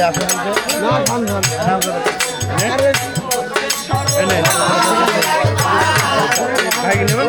আসেন ভাই নেবেন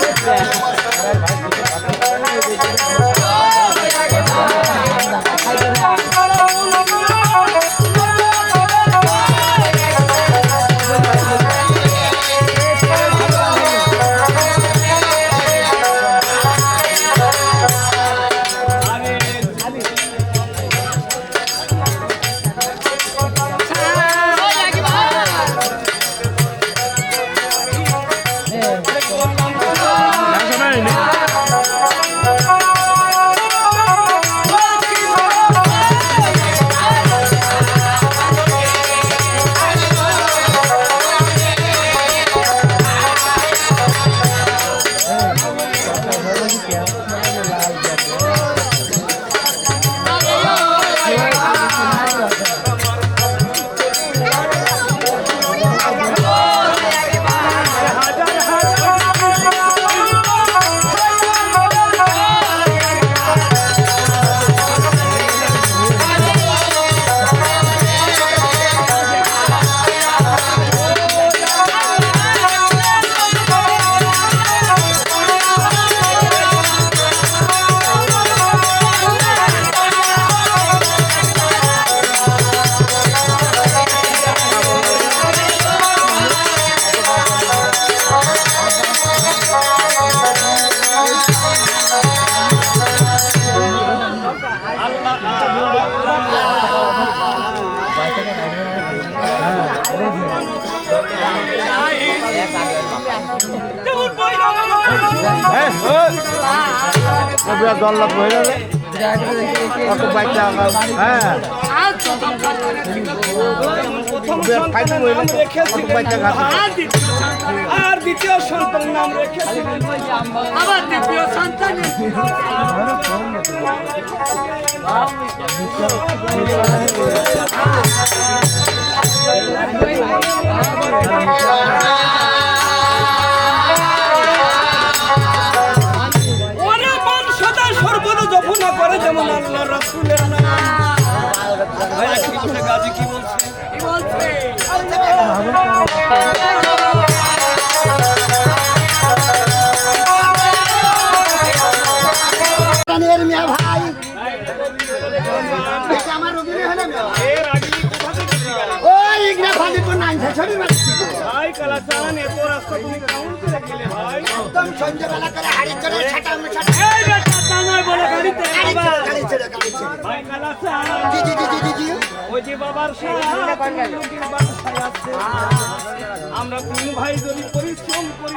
দল হয়ে যাবে বাচ্চা হ্যাঁ আর দ্বিতীয় সন্তানের নাম রেখেছিলেন আবার দ্বিতীয় সন্তান করে যেমন আল্লাহ রাসূলের নাম ভাই একটু কথা গাজী কি বলছে কানের মিয়া ভাই এটা আমার রোগী হলো না এর আগে কোথা থেকে গেল ওই ইগনা ভাগে তো নাই ছবি ভাই কালাচান এত রাস্তা তুমি কেমন করে গেলে ভাই একদম সন্ধ্যাবেলা করে হাড়ি চড়ে ছাটা এই বেটা জানাই বলে গাড়িতে গাড়ি ছেড়ে ভাই কালাচান জি ওই যে বাবার সাথে লোকের বাসায় আছে আমরা তিন ভাই যদি পরিশ্রম করি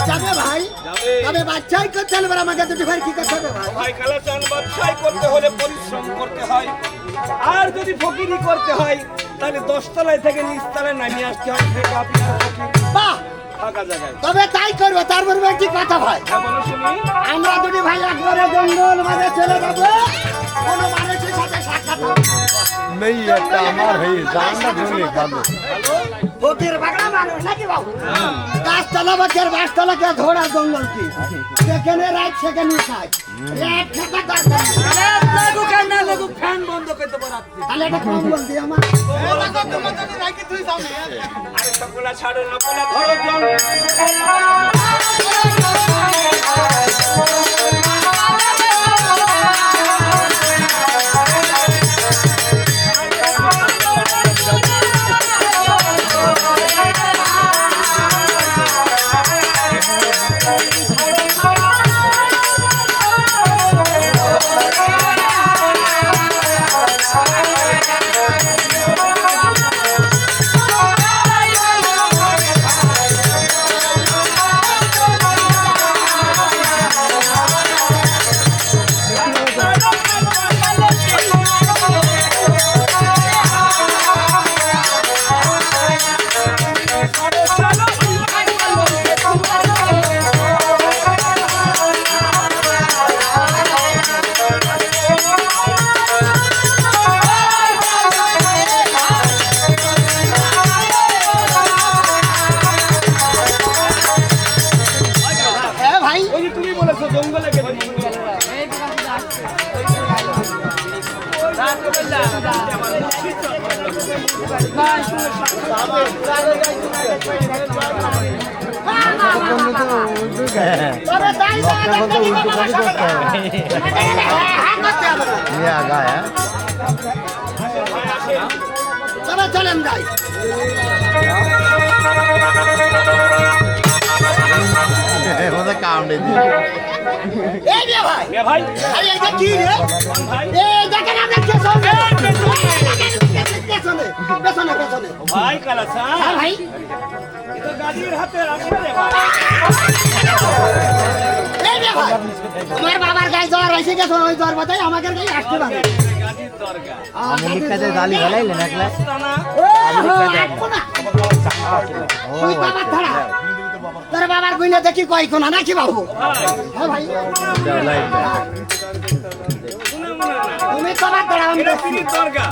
যাবে ভাই তবে বাচ্চাই করতে হলে আমাকে দুটি ভাই কি করতে হবে ভাই ভাই কালাচান বাচ্চাই করতে হলে পরিশ্রম করতে হয় আর যদি ফকিরি করতে হয় তাহলে 10 তলায় থেকে নিচ তলায় নামিয়ে আসতে হয় বাহ ফাঁকা জায়গায় তবে তাই করবো তারপর একটি কথা ভাই বলো শুনি আমরা দুটি ভাই একবারে জঙ্গল মাঝে চলে যাবো কোনো মানুষের সাথে সাক্ষাৎ হবে নেই একটা আমার হয়ে জানটা ধরে গেল ফকির বাগড়া মানুষ নাকি বাবু গাছতলা বাকের বাসতলাকে ধরা জঙ্গল কি সেখানে রাত সেখানে খাই রাত খেতে দরকার লাগু কেন লাগু ফ্যান বন্ধ করতে পারছি তাহলে এটা কম্বল দিয়ে আমার আরে সকলা ছাড়ো না কোলা ধরো জল তবে তাই না, দেখতে দিবে বাবা সকালে। হ্যাঁ করতে হবে না। তবে চলেন যাই। এই যে ভাই, এ ভাই আরে এটা কি রে? ভাই এই দেখেন আপনার পেছনে। পেছনে, পেছনে, পেছনে। ভাই কালাসা হ্যাঁ ভাই। এ তো গাজীর হাতে রাখছে রে ভাই। এই যে ভাই, আমার বাবার গায়ে জ্বর এসে গেছে, ওই জ্বর বাতাই আমাকে গায়ে আসতে পারে। গাজীর দরগা গালি গালাইলেন একলা তানা তুই বাবার ধারা তোর বাবার কইলে দেখি কয় কোনা নাকি বাবু? ভাই হ্যাঁ ভাই, শুনে মনে না তুমি বাবার ধারা আমি এটা দেখছি। পিরির দরগা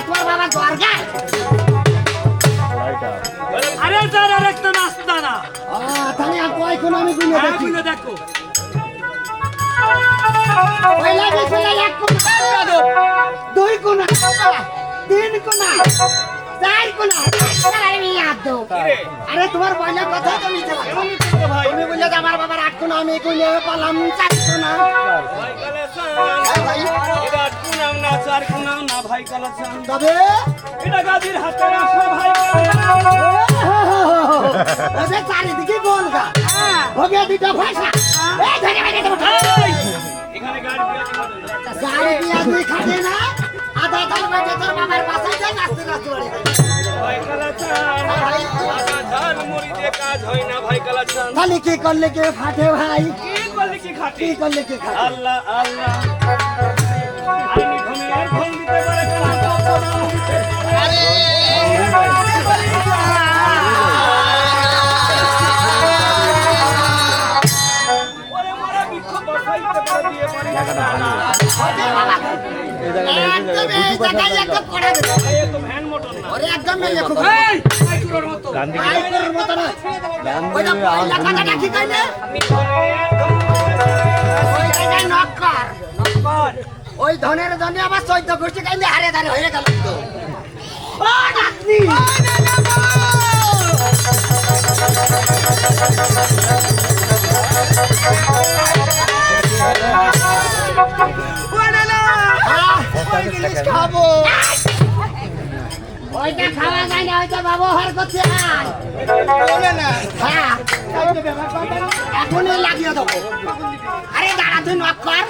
তোমার বাবার জ্বর গায়ে? আরে স্যার আরেকটা নাস্তা না তাহলে আর কয় কোনা আমি কইলে হ্যাঁ দেখি। বুঝে দেখো পয়লা বিছলা এক কোনা, দুই কোনা, তিন কোনা, চার কোনা, আমি হাত দেবো। কিরে আরে তোমার পয়লা কথা তো মিছে কথা। ভাই তুমি বললে যে আমার বাবার 8 কোনা, আমি কইলে পালাম 4 কোনা। ভাই কালাসা হ্যাঁ ভাই, এটা কুনাও না চার কুনাও না ভাই কালাসা তবে এটা গাজীর হাতে আসা ভাই কালাসা ওদের চারিদিকে বলগা ওকে দুটো ভাষা এই ধরে বেঁধে দেবো। এখানে গাড়ি বিয়াজি করে না চারি দিয়া দুই খাটে না, আধা দাল বেঁধে তোর বাবার বাসায় যায়, নাচতে নাচতে বাড়ি যায়। ভাই কালাসা আদা ঝাল মুড়ি দিয়ে কাজ হয় না ভাই কালাসা খালি কি করলে কে ফাটে ভাই, কি করলে কি খাটি কি করলে কে খাটে? আল্লাহ আল্লাহ আমি ঘুমের ঘুম দিতে পারে কালাসা প্রণাম দিতে ওরে মোরা বিক্ষোভ বসাইতে পারে দিয়ে পারি একদম এই জায়গায় একদম কড়া দেবে। এই তো ভ্যান মোটর না ওরে একদম মেলে খুব এই আইকুরের মতো আইকুরের মতো না। ওইটা পয়লা কথাটা কি কইলে? ওই জায়গায় নক কর। ওই ধনের জন্য আবার 14 গোষ্ঠী কাইলে হারে ধারে হয়ে গেল তো। ও নাতনি, খাবো ওইটা খাওয়া যায় না, ওইটা ব্যবহার করতে হয়। হ্যাঁ, এখনই লাগিয়ে দেবো। আরে দাঁড়া, তুই নক কর।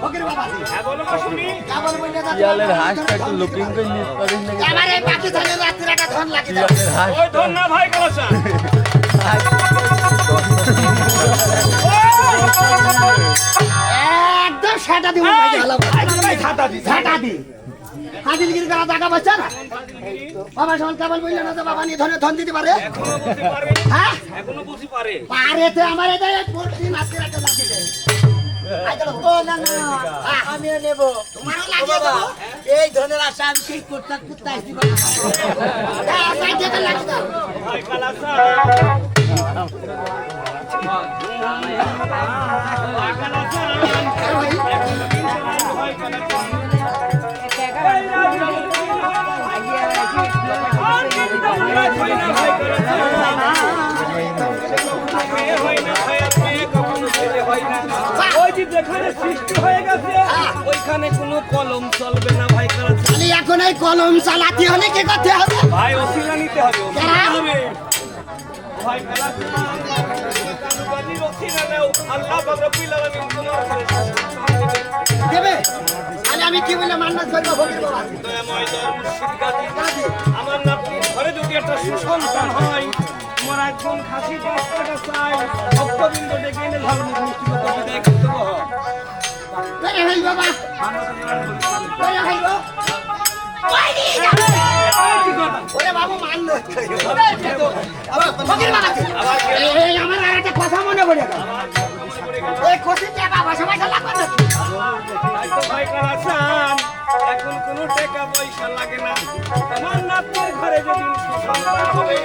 ফকির বাবা তুই। হ্যাঁ বলো তো শুনি কেবল বললে যাচ্ছে, ইয়ালের হাঁসটা একটু লুকিং করে নিস করিস নাকি এবার এই পাকিস্তানের রাত্রির একটা ধন লাগিয়ে দাও। ইয়ালের হাঁস ওই ধর না ভাই কালাসা একদম সেটা দিব ভাই, ভালো ভাই, ছাতা দি ঝাঁটা দি। হাজিলগিরি করা টাকা বাচ্চা না বাবা, সকাল কেবল বললে না যে বাবা নিয়ে ধনে ধন দিতে পারে। এখনো বুঝি পারে হ্যাঁ, এখনো বুঝি পারে পারেতে আমার এটা পড়ছি নাচতে একটা লাগিয়ে দেয়। আমিও নেব, তোমারও লাগিয়ে দেবো। এই ধরনের আশা আমি সেই করতে করতে আসছি হ্যাঁ, লাগিয়ে দাও, লাগিয়ে দাও। ভাই কালাসা ভাই কালাসা ভাই কালাসা ওই যে যেখানে সৃষ্টি হয়ে গেছে ওইখানে কোনো কলম চলবে না ভাই কালাসা খালি এখন এই কলম চালাতে হলে কি করতে হবে? ভাই ওসিলা নিতে হবে ওসিলা কেন? হবে ভাই কালাসা কানুবাজির ওসিলা নাও আল্লাহ পাক রব্বুল আলামিন তোমার ঘরে দেবে? তাহলে আমি কি বলে মান্নাত করবো ফকির বাবা? দয়াময় দয়াল মুর্শিদ গাজী দাদি, আমার নাতনির ঘরে যদি একটা সুসন্তান হয় তোমার একজন খাসি 10 টাকা চাই ভক্তবৃন্দ ডেকে এনে ধর্ম মুক্তিগত বিদায় করতে হবে বেরে ভাই বাবা, বেরে ভাই গো। ওই দিকে যাবে। ওরে বাবু মান্নাত করবো। ফকির বাবা, এই আমার আর একটা কথা মনে পড়ে গেল। এই খুশি টাকা পয়সা পয়সা লাগবে না। তাই তো ভাই কালাসান এখন কোনো টাকা পয়সা লাগে না আমার নাতনির ঘরে যেদিন সুসন্তান হবে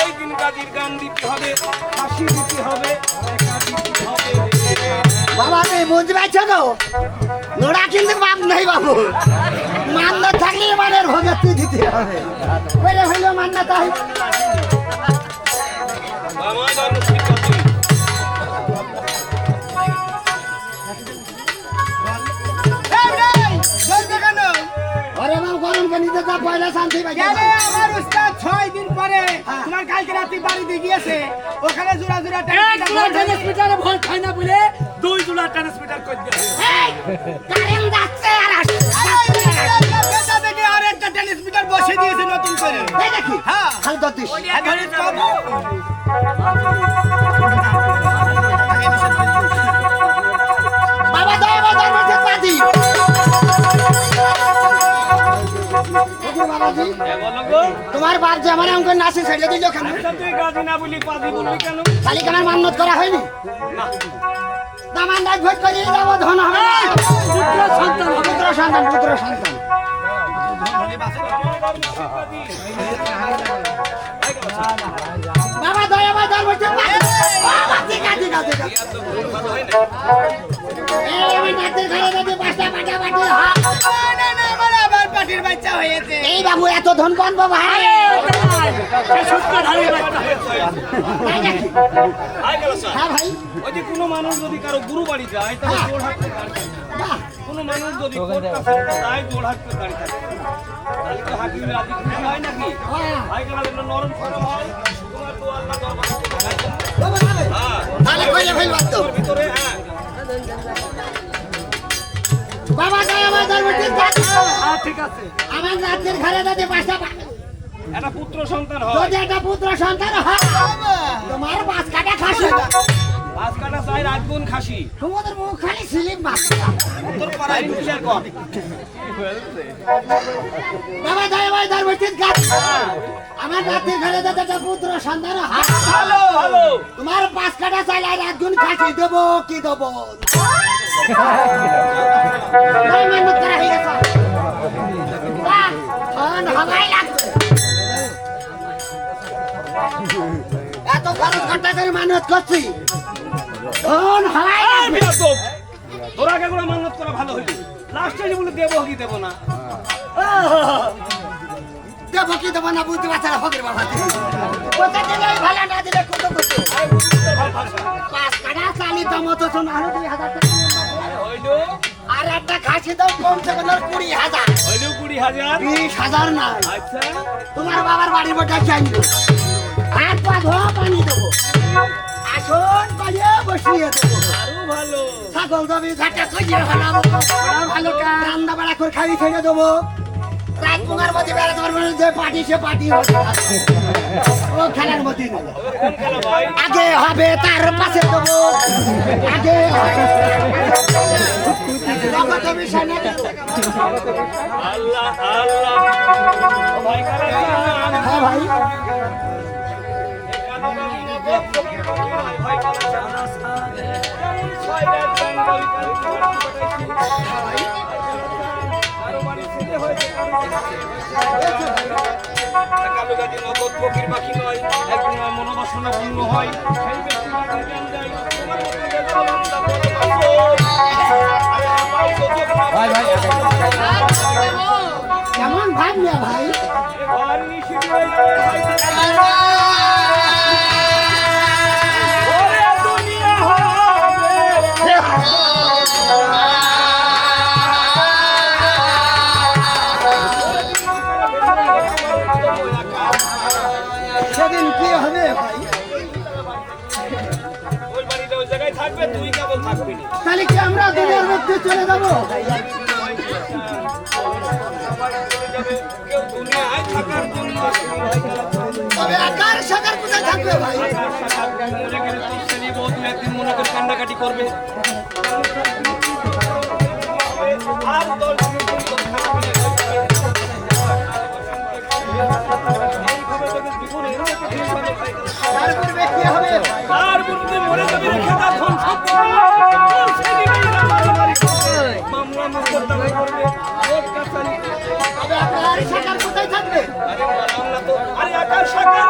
ওই দিন গাজীর গান দিতে হবে হাসি দিতে হবে টাকা দিতে হবে বাবা তুমি বুঝতে পারছো তো? নোড়া কিন্তু বাপ নাই বাবু, মান্না থাকলে মানের ভোগাতে দিতে হবে ওরে হইলো মান্না তাই আমার ধর্ম ঠিক আছে ওরে বাবা গরম কে নিতে যা পয়লা শান্তি পাই গেলে আমার উস্তাদ 6 দিন পরে তোমার কালকে রাতে বাড়িতে গিয়েছে ওখানে জোড়া জোড়া ট্রান্সমিটারে ভোল্ট হয় না বলে 2 জোড়া ট্রান্সমিটার করে দিয়েছে এই কারেন্ট যাচ্ছে আর আসছে বেটা দেখে আর একটা ট্রান্সমিটার বসে দিয়েছে নতুন করে এই দেখি হ্যাঁ খালি দতিস ধরে পাবো বাবা দাও বাজার মধ্যে পাজি বাবাজি বলো গো তোমার বাপ যে আমার অঙ্ক নাচে ছেড়ে দিল কেন আচ্ছা তুই গাজি না বলি পাজি বলবি কেন খালি আমার মান্যত করা হয়নি না দামান রাজ ভোট করে যাবো ধন হবে পুত্র সন্তান পুত্র সন্তান বাবা দয়া বাজার মধ্যে পাজি কাটি কাটি কাটি এই আমি নাচের ঘরে যদি পাঁচটা পাটা পাটি না না আমার আবার পাটির বাচ্চা হয়েছে এই বাবু এত ধন পান ভাই সুস্থ ধারে বাচ্চা আই গেল স্যার হ্যাঁ ভাই ওই যে কোনো মানুষ যদি কারো গুরু বাড়ি যায় তাহলে জোর হাঁটতে দাঁড়িয়ে থাকে বাহ কোনো মানুষ যদি কোর্ট কাছারিতে যায় জোর হাঁটতে দাঁড়িয়ে থাকে তাহলে তো হাকিম রাজি খুশি হয় নাকি ভাই গেল নরম সরম হয় তোমার তো আল্লাহ দরবারে হ্যাঁ তাহলে কইলে ফেলবা তো ভিতরে হ্যাঁ বাবা দয়া বাজার মধ্যে ঠিক আছে আমার রাতের ঘরে যদি পাঁচটা একটা পুত্র সন্তান হয় যদি একটা পুত্র সন্তান হয় তোমার পাঁচ কাটা খাসি পাঁচ কাটা চাই রাজগুন খাসি তোমাদের মুখ খালি স্লিপ মাছ তোর পাড়ায় বিচার কর বাবা দয়া বাজার মধ্যে আমার রাতের ঘরে যদি একটা পুত্র সন্তান হয় ভালো ভালো তোমার পাঁচ কাটা চাইলে রাতগুন খাসি দেবো কি দেবো মেহনত করা হয়ে গেছে বাহ, ধন হবাই লাগবে এত খরচ খরচা করে মেহনত করছি ধন হবাই এই লাগবে বিরাজক, তোর আগে করে মান্যত করা ভালো হইল লাস্টে যে বলে দেবো কি দেবো না দেবো কি দেবো না বুঝতে পারছে না ফকির বাবা কোথা দিলেই ভালো না দিলে কত কত পাঁচ কাটা চালি দাম তো শোন আরো 2,000 টাকা হইল আর একটা খাসি দাম কমছে বলে 20,000 হইল 20,000 20,000 না আচ্ছা তোমার বাবার বাড়ি বটা চাইলো হাত পা ধোয়া পানি দেবো আসন পাইয়ে বসিয়ে দেবো আরো ভালো ছাগল দবি ঘাটে কইয়ে ফেলাবো ভালো রান্না বাড়া করে খাই ছেড়ে দেবো রাত কুমার মধ্যে বেড়াতে পারবো যে পার্টি সে পার্টি ও খেলার মধ্যে নেই। কোন খেলা ভাই আগে হবে তার পাশে দেবো আগে হবে নগদ বিষয় না দেবো। আল্লাহ আল্লাহ ভাই কারা হ্যাঁ ভাই ভাই মনোবাসনা পূর্ণ হয় সেই কেমন ভাই না ভাই সেদিন কি হবে ভাই ওই বাড়িটা ওই জায়গায় থাকবে তুই কেবল থাকবি না তাহলে কি আমরা দুনিয়ার মধ্যে চলে যাবো কেউ দুনিয়ায় থাকার জন্য তবে আকার সাকার কোথায় থাকবে ভাই একদিন মনে করে কান্নাকাটি করবে আর দল তারপরে কি হবে আর বলতে মরে যাবে রেখে তার ধন সম্পদ মামলা মোকদ্দমা করবে কোর্ট কাছারি তবে আকার সাকার কোথায় থাকবে আরে বললাম না তো আরে আকার সাকার